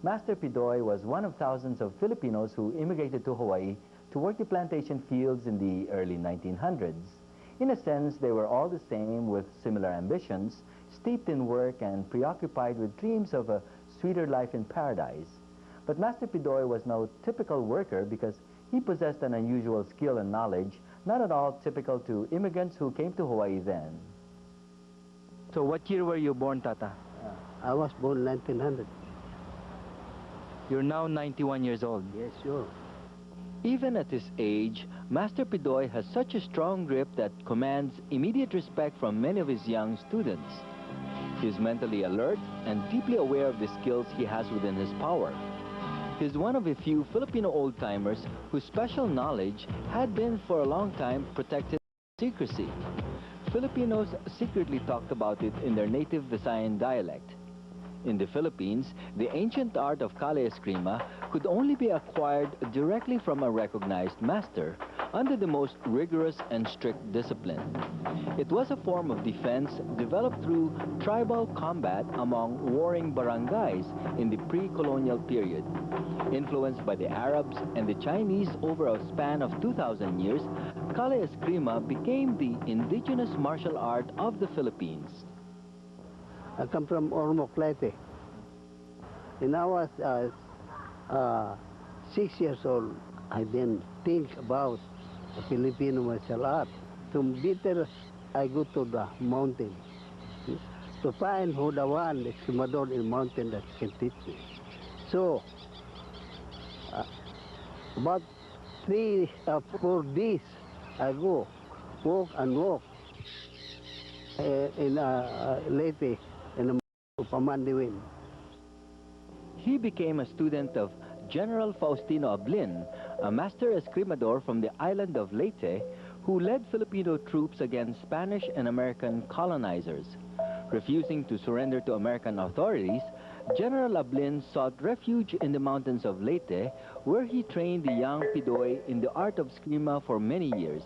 Master Pedoy was one of thousands of Filipinos who immigrated to Hawaii to work the plantation fields in the early 1900s. In a sense, they were all the same with similar ambitions, steeped in work and preoccupied with dreams of a sweeter life in paradise. But Master Pedoy was no typical worker because he possessed an unusual skill and knowledge, not at all typical to immigrants who came to Hawaii then. So what year were you born, Tata? I was born 1900. You're now 91 years old. Yes, sure. Even at his age, Master Pedoy has such a strong grip that commands immediate respect from many of his young students. He's mentally alert and deeply aware of the skills he has within his power. He's one of a few Filipino old-timers whose special knowledge had been for a long time protected secrecy. Filipinos secretly talked about it in their native Visayan dialect. In the Philippines, the ancient art of Eskrima could only be acquired directly from a recognized master under the most rigorous and strict discipline. It was a form of defense developed through tribal combat among warring barangays in the pre-colonial period. Influenced by the Arabs and the Chinese over a span of 2,000 years, Eskrima became the indigenous martial art of the Philippines. I come from Ormoc, Leyte. When I was 6 years old, I then think about the Filipino martial art. From bitter, I go to the mountain to find who the one, the Escrimador in the mountain that can teach me. So, about 3 or 4 days, I go, walk and walk in Leyte. He became a student of General Faustino Ablin, a master escrimador from the island of Leyte, who led Filipino troops against Spanish and American colonizers. Refusing to surrender to American authorities, General Ablin sought refuge in the mountains of Leyte, where he trained the young Pedoy in the art of Eskrima for many years.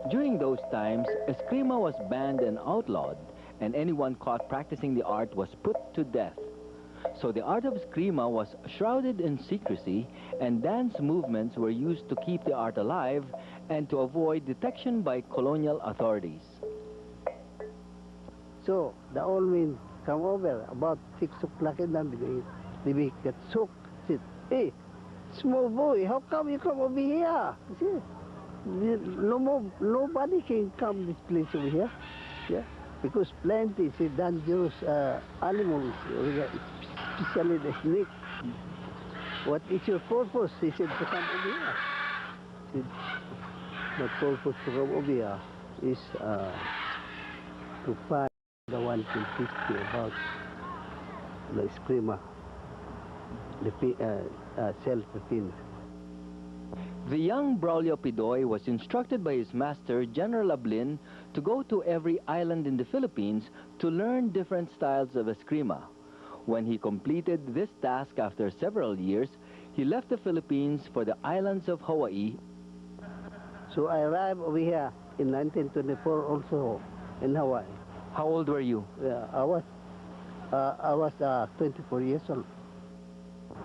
During those times, Eskrima was banned and outlawed, and anyone caught practicing the art was put to death. So the art of Eskrima was shrouded in secrecy, and dance movements were used to keep the art alive and to avoid detection by colonial authorities. So the old men come over about 6 o'clock in the morning. They get shocked. Said, "Hey, small boy, how come you come over here?" See, nobody can come this place over here. Yeah. Because plenty is dangerous animals, especially the snake. What is your purpose? He said, to come over here. He said, my purpose to come over here is to find the one who can teach me about the Eskrima, the self-defense. The young Braulio Pedoy was instructed by his master, General Ablin, to go to every island in the Philippines to learn different styles of Eskrima. When he completed this task after several years, he left the Philippines for the islands of Hawaii. So I arrived over here in 1924 also in Hawaii. How old were you? Yeah, I was 24 years old.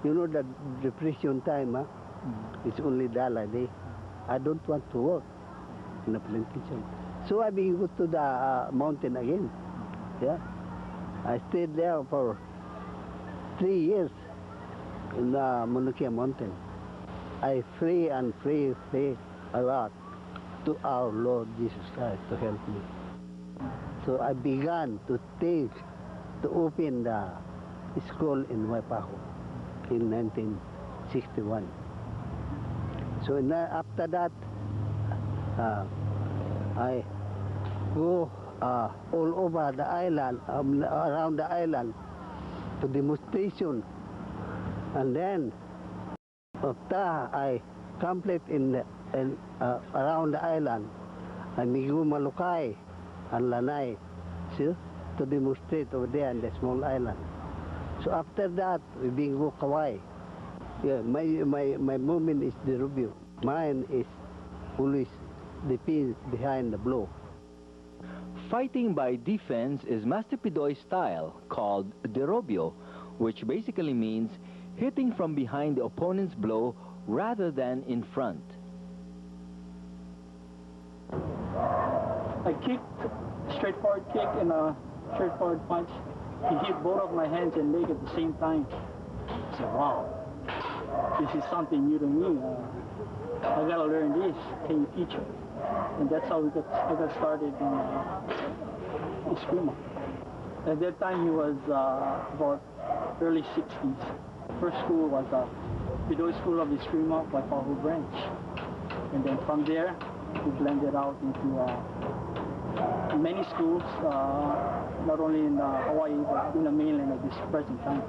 You know the depression time, huh? It's only $1 a day. I don't want to work in a plantation. So I began go to the mountain again. Yeah, I stayed there for 3 years in the Manukia mountain. I pray and pray a lot to our Lord Jesus Christ to help me. So I began to think to open the school in Waipahu in 1961. So after that, I go all over the island, around the island, to demonstration. And then, after I complete around the island, I go Malukai and Lanai, see, to demonstrate over there in the small island. So after that, we go Kauai. Yeah, my movement is Derobio. Mine is always defense behind the blow. Fighting by defense is Master Pedoy's style, called Derobio, which basically means hitting from behind the opponent's blow rather than in front. I kicked, straightforward kick and a straightforward punch. He hit both of my hands and leg at the same time. I said, wow, this is something new to me. I gotta learn this. Can you teach me? And that's how I got started in Eskrima. At that time, he was about early 60s. First school was Pedoy School of Eskrima by Pahu branch. And then from there, we blended out into many schools, not only in Hawaii, but in the mainland at this present time.